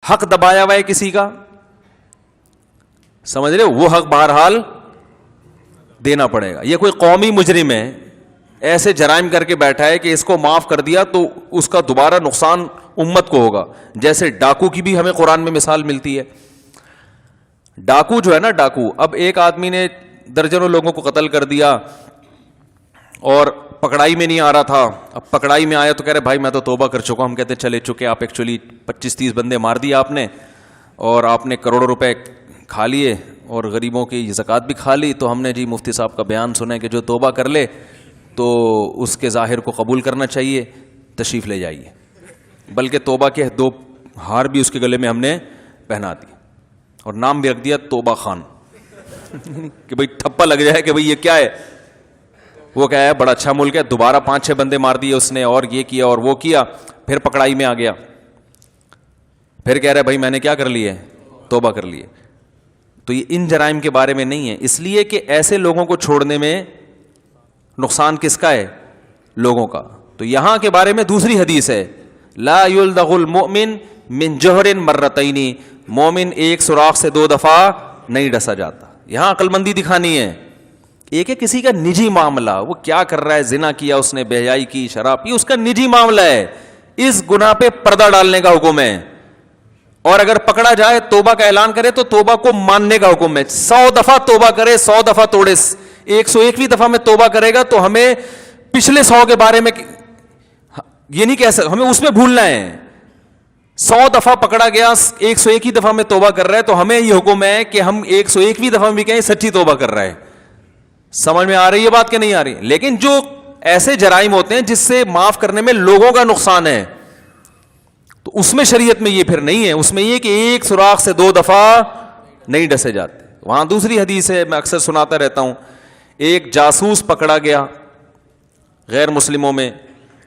حق دبایا ہوا ہے کسی کا, سمجھ رہے, وہ حق بہرحال دینا پڑے گا. یہ کوئی قومی مجرم ہے, ایسے جرائم کر کے بیٹھا ہے کہ اس کو معاف کر دیا تو اس کا دوبارہ نقصان امت کو ہوگا. جیسے ڈاکو کی بھی ہمیں قرآن میں مثال ملتی ہے. ڈاکو جو ہے نا, ڈاکو, اب ایک آدمی نے درجنوں لوگوں کو قتل کر دیا اور پکڑائی میں نہیں آ رہا تھا. اب پکڑائی میں آیا تو کہہ رہے بھائی میں تو توبہ کر چکا. ہم کہتے چلے چکے, آپ ایکچولی 25-30 بندے مار دیے آپ نے, اور آپ نے کروڑوں روپے کھا لیے اور غریبوں کی زکوٰۃ بھی کھا لی. تو ہم نے جی مفتی صاحب کا بیان سنا ہے کہ جو توبہ کر لے تو اس کے ظاہر کو قبول کرنا چاہیے, تشریف لے جائیے. بلکہ توبہ کے 2 ہار بھی اس کے گلے میں ہم نے پہنا دی اور نام بھی رکھ دیا توبہ خان کہ بھئی ٹھپا لگ جائے کہ بھئی یہ کیا ہے. وہ کیا ہے, بڑا اچھا ملک ہے. دوبارہ 5-6 بندے مار دیے اس نے, اور یہ کیا اور وہ کیا, پھر پکڑائی میں آ گیا, پھر کہہ رہا ہے بھائی میں نے کیا کر لی ہے, توبہ کر لی ہے. تو یہ ان جرائم کے بارے میں نہیں ہے, اس لیے کہ ایسے لوگوں کو چھوڑنے میں نقصان کس کا ہے, لوگوں کا. تو یہاں کے بارے میں دوسری حدیث ہے, لا یلدغ المؤمن من جوہر مرتین, مومن ایک سوراخ سے 2 دفعہ نہیں ڈسا جاتا. یہاں عقل مندی دکھانی ہے. ایک ہے کسی کا نجی معاملہ, وہ کیا کر رہا ہے, زنا کیا اس نے, بے حیائی کی, شراب پی, اس کا نجی معاملہ ہے, اس گناہ پہ پردہ ڈالنے کا حکم ہے. اور اگر پکڑا جائے توبہ کا اعلان کرے تو توبہ کو ماننے کا حکم ہے. 100 دفعہ توبہ کرے, 100 دفعہ توڑے, 101ویں دفعہ میں توبہ کرے گا تو ہمیں پچھلے 100 کے بارے میں یہ نہیں کہہ سکتے, ہمیں اس میں بھولنا ہے. 100 دفعہ پکڑا گیا, 101ویں دفعہ میں توبہ کر رہا ہے تو ہمیں یہ حکم ہے کہ ہم 101ویں دفعہ بھی کہیں سچی توبہ کر رہا ہے. سمجھ میں آ رہی ہے بات کہ نہیں آ رہی؟ لیکن جو ایسے جرائم ہوتے ہیں جس سے معاف کرنے میں لوگوں کا نقصان ہے, تو اس میں شریعت میں یہ پھر نہیں ہے. اس میں یہ کہ ایک سوراخ سے 2 دفعہ نہیں ڈسے جاتے. وہاں دوسری حدیث ہے, میں اکثر سناتا رہتا ہوں. ایک جاسوس پکڑا گیا غیر مسلموں میں,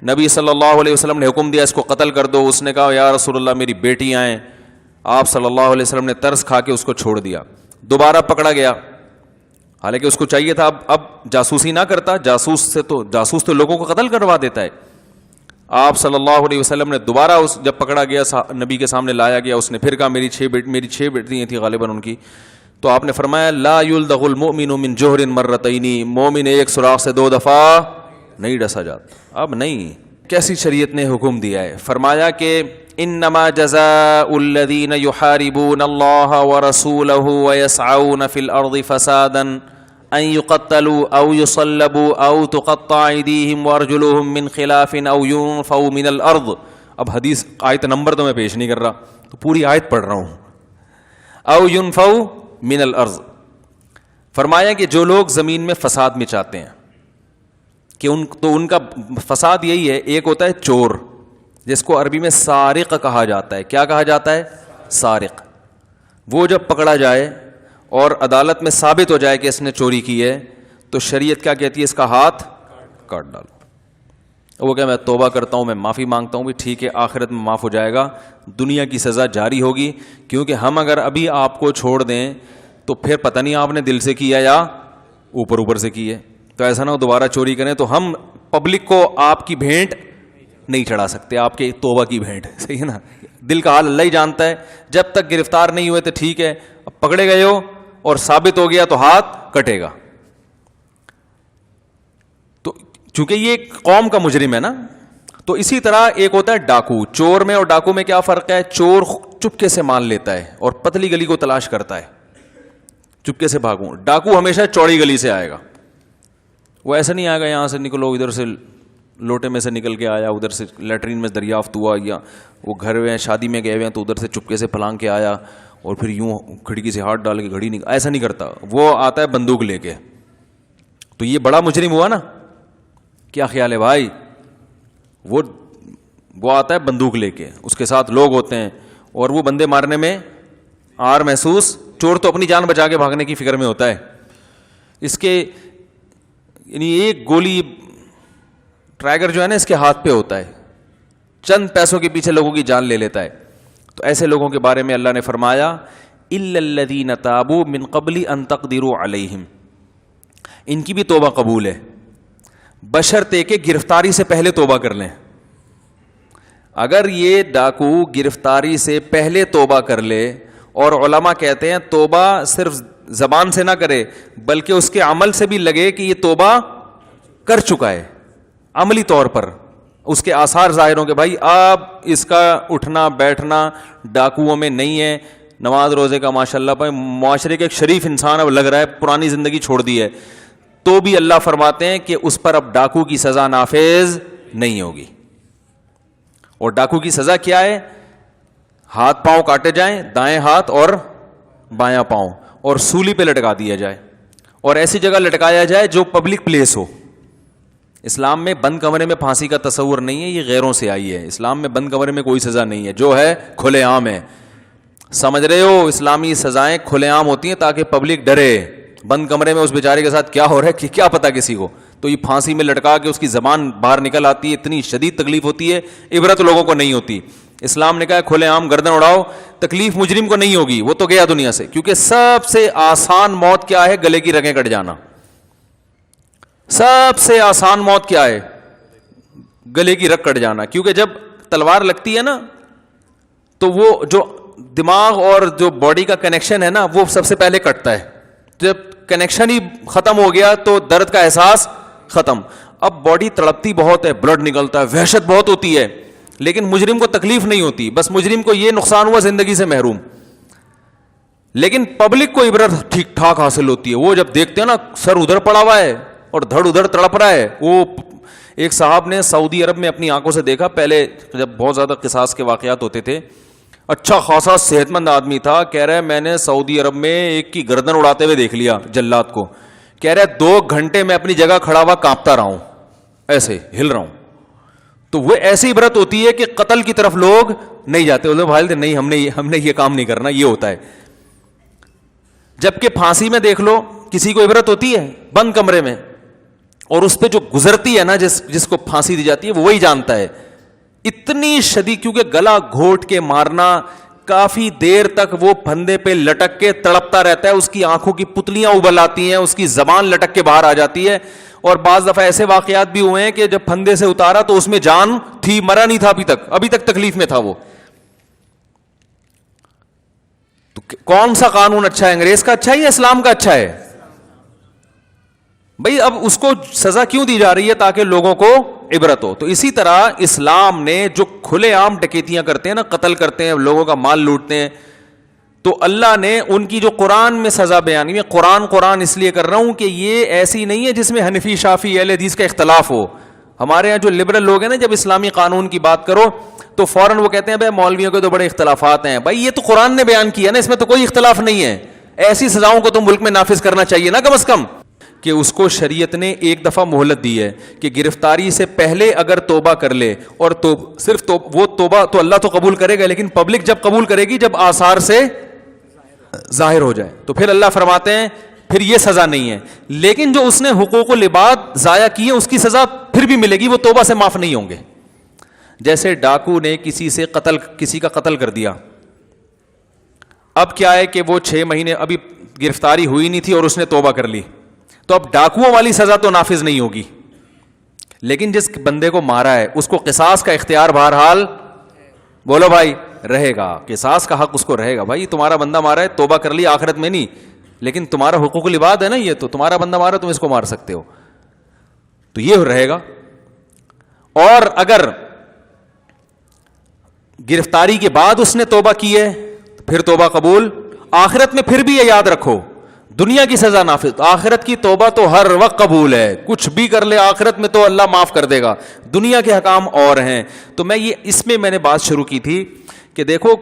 نبی صلی اللہ علیہ وسلم نے حکم دیا اس کو قتل کر دو. اس نے کہا یا رسول اللہ میری بیٹی آئیں. آپ صلی اللہ علیہ وسلم نے ترس کھا کے اس کو چھوڑ دیا. دوبارہ پکڑا گیا, حالانکہ اس کو چاہیے تھا اب جاسوسی نہ کرتا, جاسوس تو لوگوں کو قتل کروا دیتا ہے. آپ صلی اللہ علیہ وسلم نے دوبارہ جب پکڑا گیا نبی کے سامنے لایا گیا, اس نے پھر کہا میری 6 بیٹیاں تھیں غالباً ان کی. تو آپ نے فرمایا لا یلدغ المؤمن من جوہر مرتین, مومن ایک سوراخ سے 2 دفعہ نہیں ڈسا جاتا. اب نہیں, کیسی شریعت نے حکم دیا ہے. فرمایا کہ انما جزاء الذین یحاربون اللہ ورسولہ ویسعون فی الارض فسادا ان یقتلوا او یصلبوا او تقطع ایدیہم وارجلہم من خلاف او ینفوا من الارض. اب حدیث آیت نمبر تو میں پیش نہیں کر رہا, تو پوری آیت پڑھ رہا ہوں. او ینفوا من الارض, فرمایا کہ جو لوگ زمین میں فساد مچاتے ہیں, کہ ان کا فساد یہی ہے. ایک ہوتا ہے چور, جس کو عربی میں سارق کہا جاتا ہے. کیا کہا جاتا ہے؟ سارق. وہ جب پکڑا جائے اور عدالت میں ثابت ہو جائے کہ اس نے چوری کی ہے, تو شریعت کیا کہتی ہے؟ اس کا ہاتھ کاٹ ڈالو. وہ کہ میں توبہ کرتا ہوں, میں معافی مانگتا ہوں, بھی ٹھیک ہے, آخرت میں معاف ہو جائے گا, دنیا کی سزا جاری ہوگی. کیونکہ ہم اگر ابھی آپ کو چھوڑ دیں تو پھر پتہ نہیں آپ نے دل سے کیا یا اوپر سے کی ہے. تو ایسا نہ ہو دوبارہ چوری کریں, تو ہم پبلک کو آپ کی بھینٹ نہیں چڑھا سکتے, آپ کے توبہ کی بھینٹ. صحیح ہے نا؟ دل کا حال اللہ ہی جانتا ہے. جب تک گرفتار نہیں ہوئے تو ٹھیک ہے, اب پکڑے گئے ہو اور ثابت ہو گیا تو ہاتھ کٹے گا. تو چونکہ یہ قوم کا مجرم ہے نا, تو اسی طرح ایک ہوتا ہے ڈاکو. چور میں اور ڈاکو میں کیا فرق ہے؟ چور چپکے سے مال لیتا ہے اور پتلی گلی کو تلاش کرتا ہے, چپکے سے بھاگوں. ڈاکو ہمیشہ چوڑی گلی سے آئے گا. وہ ایسا نہیں آئے گا یہاں سے نکلو, ادھر سے لوٹے میں سے نکل کے آیا, ادھر سے لیٹرین میں دریافت ہوا, یا وہ گھر میں شادی میں گئے ہوئے ہیں تو ادھر سے چپکے سے پھلانگ کے آیا اور پھر یوں کھڑکی سے ہاتھ ڈال کے گھڑی نکل. ایسا نہیں کرتا. وہ آتا ہے بندوق لے کے. تو یہ بڑا مجرم ہوا نا. کیا خیال ہے بھائی؟ وہ آتا ہے بندوق لے کے, اس کے ساتھ لوگ ہوتے ہیں اور وہ بندے مارنے میں آر محسوس. چور تو اپنی جان بچا کے بھاگنے کی فکر میں ہوتا ہے. اس کے یعنی ایک گولی ٹرائگر جو ہے نا اس کے ہاتھ پہ ہوتا ہے, چند پیسوں کے پیچھے لوگوں کی جان لے لیتا ہے. تو ایسے لوگوں کے بارے میں اللہ نے فرمایا الا الذین تابوا من قبل ان تقدروا علیہم, ان کی بھی توبہ قبول ہے بشرطے کہ گرفتاری سے پہلے توبہ کر لیں. اگر یہ ڈاکو گرفتاری سے پہلے توبہ کر لے, اور علماء کہتے ہیں توبہ صرف زبان سے نہ کرے بلکہ اس کے عمل سے بھی لگے کہ یہ توبہ کر چکا ہے, عملی طور پر اس کے آثار ظاہر ہوں کہ بھائی اب اس کا اٹھنا بیٹھنا ڈاکوؤں میں نہیں ہے, نماز روزے کا ماشاءاللہ بھائی معاشرے کا ایک شریف انسان اب لگ رہا ہے, پرانی زندگی چھوڑ دی ہے, تو بھی اللہ فرماتے ہیں کہ اس پر اب ڈاکو کی سزا نافذ نہیں ہوگی. اور ڈاکو کی سزا کیا ہے؟ ہاتھ پاؤں کاٹے جائیں, دائیں ہاتھ اور بایاں پاؤں, اور سولی پہ لٹکا دیا جائے, اور ایسی جگہ لٹکایا جائے جو پبلک پلیس ہو. اسلام میں بند کمرے میں پھانسی کا تصور نہیں ہے, یہ غیروں سے آئی ہے. اسلام میں بند کمرے میں کوئی سزا نہیں ہے, جو ہے کھلے عام ہے. سمجھ رہے ہو, اسلامی سزائیں کھلے عام ہوتی ہیں تاکہ پبلک ڈرے. بند کمرے میں اس بیچارے کے ساتھ کیا ہو رہا ہے کہ کیا پتا کسی کو, تو یہ پھانسی میں لٹکا کے اس کی زبان باہر نکل آتی ہے, اتنی شدید تکلیف ہوتی ہے, عبرت لوگوں کو نہیں ہوتی. اسلام نے کہا کھلے عام گردن اڑاؤ, تکلیف مجرم کو نہیں ہوگی, وہ تو گیا دنیا سے. کیونکہ سب سے آسان موت کیا ہے؟ گلے کی رگیں کٹ جانا. سب سے آسان موت کیا ہے؟ گلے کی رگ کٹ جانا. کیونکہ جب تلوار لگتی ہے نا تو وہ جو دماغ اور جو باڈی کا کنیکشن ہے نا وہ سب سے پہلے کٹتا ہے. جب کنیکشن ہی ختم ہو گیا تو درد کا احساس ختم. اب باڈی تڑپتی بہت ہے, بلڈ نکلتا ہے, وحشت بہت ہوتی ہے, لیکن مجرم کو تکلیف نہیں ہوتی. بس مجرم کو یہ نقصان ہوا زندگی سے محروم. لیکن پبلک کو عبرت ٹھیک ٹھاک حاصل ہوتی ہے. وہ جب دیکھتے ہیں نا سر ادھر پڑا ہوا ہے اور دھڑ ادھر تڑپ رہا ہے. وہ ایک صاحب نے سعودی عرب میں اپنی آنکھوں سے دیکھا, پہلے جب بہت زیادہ قصاص کے واقعات ہوتے تھے, اچھا خاصا صحت مند آدمی تھا, کہہ رہا ہے میں نے سعودی عرب میں ایک کی گردن اڑاتے ہوئے دیکھ لیا جلاد کو. کہہ رہا ہے 2 گھنٹے میں اپنی جگہ کھڑا ہوا کانپتا رہا ہوں, ایسے ہل رہا ہوں. تو وہ ایسی عبرت ہوتی ہے کہ قتل کی طرف لوگ نہیں جاتے. بھائی نہیں, ہم نے یہ کام نہیں کرنا, یہ ہوتا ہے. جبکہ پھانسی میں دیکھ لو کسی کو عبرت ہوتی ہے بند کمرے میں, اور اس پہ جو گزرتی ہے نا جس کو پھانسی دی جاتی ہے وہ وہی جانتا ہے. اتنی شدید, کیونکہ گلا گھونٹ کے مارنا, کافی دیر تک وہ پھندے پہ لٹک کے تڑپتا رہتا ہے, اس کی آنکھوں کی پتلیاں ابل آتی ہیں, اس کی زبان لٹک کے باہر آ جاتی ہے. اور بعض دفعہ ایسے واقعات بھی ہوئے ہیں کہ جب پھندے سے اتارا تو اس میں جان تھی, مرا نہیں تھا ابھی تک تکلیف میں تھا وہ. تو کون سا قانون اچھا ہے, انگریز کا اچھا ہے یا اسلام کا اچھا ہے؟ بھئی اب اس کو سزا کیوں دی جا رہی ہے؟ تاکہ لوگوں کو عبرت ہو. تو اسی طرح اسلام نے جو کھلے عام ڈکیتیاں کرتے ہیں نا, قتل کرتے ہیں, لوگوں کا مال لوٹتے ہیں, تو اللہ نے ان کی جو قرآن میں سزا بیان کی, میں قرآن اس لیے کر رہا ہوں کہ یہ ایسی نہیں ہے جس میں حنفی شافی اہل حدیث کا اختلاف ہو. ہمارے یہاں جو لبرل لوگ ہیں نا, جب اسلامی قانون کی بات کرو تو فوراً وہ کہتے ہیں بھائی مولویوں کے تو بڑے اختلافات ہیں. بھائی یہ تو قرآن نے بیان کیا نا, اس میں تو کوئی اختلاف نہیں ہے. ایسی سزاؤں کو تو ملک میں نافذ کرنا چاہیے نا کم از کم. کہ اس کو شریعت نے ایک دفعہ مہلت دی ہے کہ گرفتاری سے پہلے اگر توبہ کر لے, اور صرف وہ توبہ تو اللہ تو قبول کرے گا, لیکن پبلک جب قبول کرے گی جب آثار سے ظاہر ہو جائے, تو پھر اللہ فرماتے ہیں پھر یہ سزا نہیں ہے. لیکن جو اس نے حقوق و لباد ضائع کیے اس کی سزا پھر بھی ملے گی, وہ توبہ سے معاف نہیں ہوں گے. جیسے ڈاکو نے کسی کا قتل کر دیا, اب کیا ہے کہ وہ 6 مہینے ابھی گرفتاری ہوئی نہیں تھی اور اس نے توبہ کر لی, تو اب ڈاکوؤں والی سزا تو نافذ نہیں ہوگی. لیکن جس بندے کو مارا ہے اس کو قصاص کا اختیار بہرحال, بولو بھائی, رہے گا. قصاص کا حق اس کو رہے گا. بھائی تمہارا بندہ مارا ہے, توبہ کر لی آخرت میں نہیں, لیکن تمہارا حقوق العباد ہے نا, یہ تو تمہارا بندہ مارا تم اس کو مار سکتے ہو, تو یہ رہے گا. اور اگر گرفتاری کے بعد اس نے توبہ کی ہے پھر توبہ قبول. آخرت میں پھر بھی یہ یاد رکھو, دنیا کی سزا نافذ, آخرت کی توبہ تو ہر وقت قبول ہے. کچھ بھی کر لے آخرت میں تو اللہ معاف کر دے گا. دنیا کے حکام اور ہیں. تو اس میں نے بات شروع کی تھی کہ دیکھو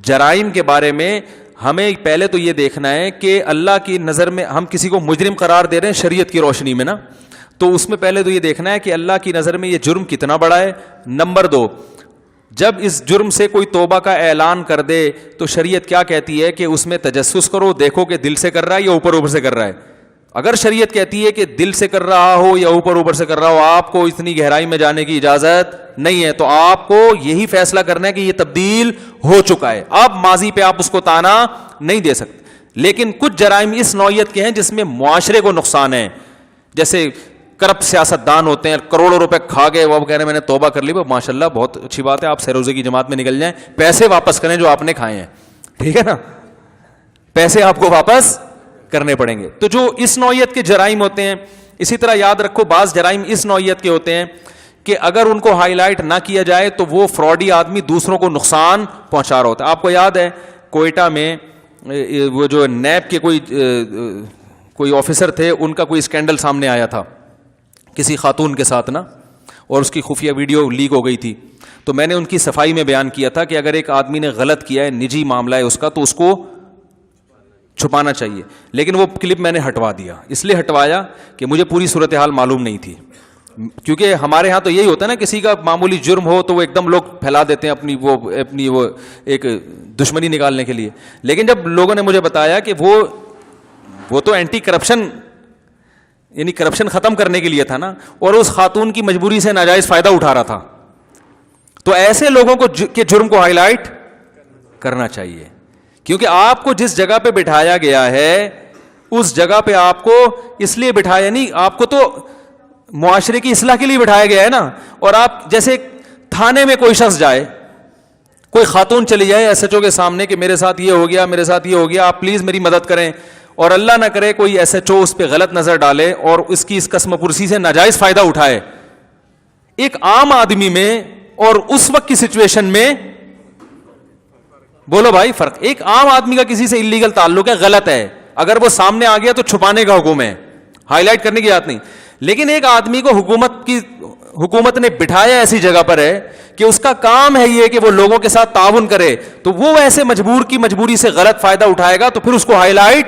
جرائم کے بارے میں ہمیں پہلے تو یہ دیکھنا ہے کہ اللہ کی نظر میں ہم کسی کو مجرم قرار دے رہے ہیں شریعت کی روشنی میں نا, تو اس میں پہلے تو یہ دیکھنا ہے کہ اللہ کی نظر میں یہ جرم کتنا بڑا ہے. نمبر 2, جب اس جرم سے کوئی توبہ کا اعلان کر دے تو شریعت کیا کہتی ہے کہ اس میں تجسس کرو, دیکھو کہ دل سے کر رہا ہے یا اوپر سے کر رہا ہے. اگر شریعت کہتی ہے کہ دل سے کر رہا ہو یا اوپر سے کر رہا ہو, آپ کو اتنی گہرائی میں جانے کی اجازت نہیں ہے, تو آپ کو یہی فیصلہ کرنا ہے کہ یہ تبدیل ہو چکا ہے. آپ ماضی پہ آپ اس کو تانا نہیں دے سکتے. لیکن کچھ جرائم اس نوعیت کے ہیں جس میں معاشرے کو نقصان ہے, جیسے کرپٹ سیاستدان ہوتے ہیں, کروڑوں روپے کھا گئے, وہ کہہ رہے ہیں میں نے توبہ کر لی, ماشاء اللہ بہت اچھی بات ہے, آپ سیروزے کی جماعت میں نکل جائیں, پیسے واپس کریں جو آپ نے کھائے ہیں, ٹھیک ہے نا, پیسے آپ کو واپس کرنے پڑیں گے. تو جو اس نوعیت کے جرائم ہوتے ہیں, اسی طرح یاد رکھو بعض جرائم اس نوعیت کے ہوتے ہیں کہ اگر ان کو ہائی لائٹ نہ کیا جائے تو وہ فراڈی آدمی دوسروں کو نقصان پہنچا رہا ہوتا ہے. آپ کو یاد ہے کوئٹہ میں وہ جو نیب کے کوئی آفیسر تھے, ان کا کوئی اسکینڈل سامنے آیا تھا کسی خاتون کے ساتھ نا, اور اس کی خفیہ ویڈیو لیک ہو گئی تھی. تو میں نے ان کی صفائی میں بیان کیا تھا کہ اگر ایک آدمی نے غلط کیا ہے, نجی معاملہ ہے اس کا, تو اس کو چھپانا چاہیے. لیکن وہ کلپ میں نے ہٹوا دیا, اس لیے ہٹوایا کہ مجھے پوری صورتحال معلوم نہیں تھی, کیونکہ ہمارے ہاں تو یہی ہوتا ہے نا, کسی کا معمولی جرم ہو تو وہ ایک دم لوگ پھیلا دیتے ہیں اپنی وہ ایک دشمنی نکالنے کے لیے. لیکن جب لوگوں نے مجھے بتایا کہ وہ تو اینٹی کرپشن یعنی کرپشن ختم کرنے کے لیے تھا نا, اور اس خاتون کی مجبوری سے ناجائز فائدہ اٹھا رہا تھا, تو ایسے لوگوں کو کے جرم کو ہائی لائٹ کرنا چاہیے, کیونکہ آپ کو جس جگہ پہ بٹھایا گیا ہے اس جگہ پہ آپ کو اس لیے بٹھایا نہیں, آپ کو تو معاشرے کی اصلاح کے لیے بٹھایا گیا ہے نا. اور آپ جیسے تھانے میں کوئی شخص جائے, کوئی خاتون چلی جائے ایس ایچ او کے سامنے کہ میرے ساتھ یہ ہو گیا, میرے ساتھ یہ ہو گیا, آپ پلیز میری مدد کریں, اور اللہ نہ کرے کوئی ایس ایچ او اس پہ غلط نظر ڈالے اور اس کی اس قسم پرسی سے ناجائز فائدہ اٹھائے, ایک عام آدمی میں اور اس وقت کی سچویشن میں بولو بھائی فرق. ایک عام آدمی کا کسی سے انلیگل تعلق ہے, غلط ہے, اگر وہ سامنے آ گیا تو چھپانے کا حکم ہے, ہائی لائٹ کرنے کی بات نہیں. لیکن ایک آدمی کو حکومت نے بٹھایا ایسی جگہ پر ہے کہ اس کا کام ہے یہ کہ وہ لوگوں کے ساتھ تعاون کرے, تو وہ ایسے مجبوری سے غلط فائدہ اٹھائے گا, تو پھر اس کو ہائی لائٹ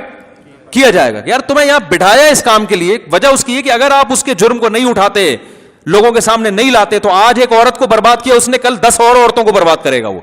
کیا جائے گا. یار تمہیں یہاں بٹھایا اس کام کے لیے, وجہ اس کی ہے کہ اگر آپ اس کے جرم کو نہیں اٹھاتے, لوگوں کے سامنے نہیں لاتے, تو آج ایک عورت کو برباد کیا اس نے, کل 10 اور عورتوں کو برباد کرے گا وہ.